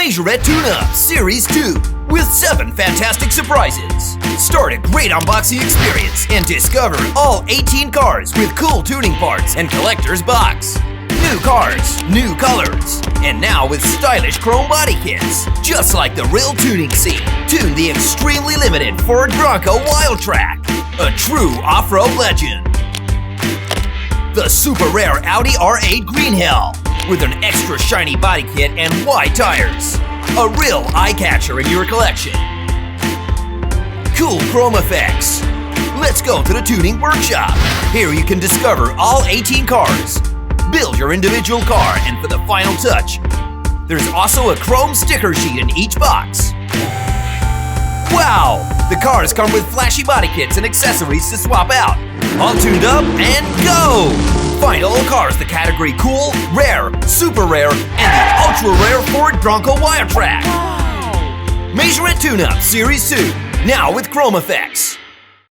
Majorette Tune Ups Series 2 with 7 fantastic surprises. Start a great unboxing experience and discover all 18 cars with cool tuning parts and collector's box. New cars, new colors, and now with stylish chrome body kits. Just like the real tuning scene, tune the extremely limited Ford Bronco Wildtrak, a true off-road legend. The super rare Audi R8 Green Hell, with an extra shiny body kit and wide tires. A real eye-catcher in your collection. Cool chrome effects. Let's go to the tuning workshop. Here you can discover all 18 cars. Build your individual car, and for the final touch, there's also a chrome sticker sheet in each box. Wow! The cars come with flashy body kits and accessories to swap out. All tuned up and go! Find all cars the category cool, rare, super rare, and the ultra rare Ford Bronco Wildtrak. Wow. Majorette Tune Ups Series 2, now with chrome effects.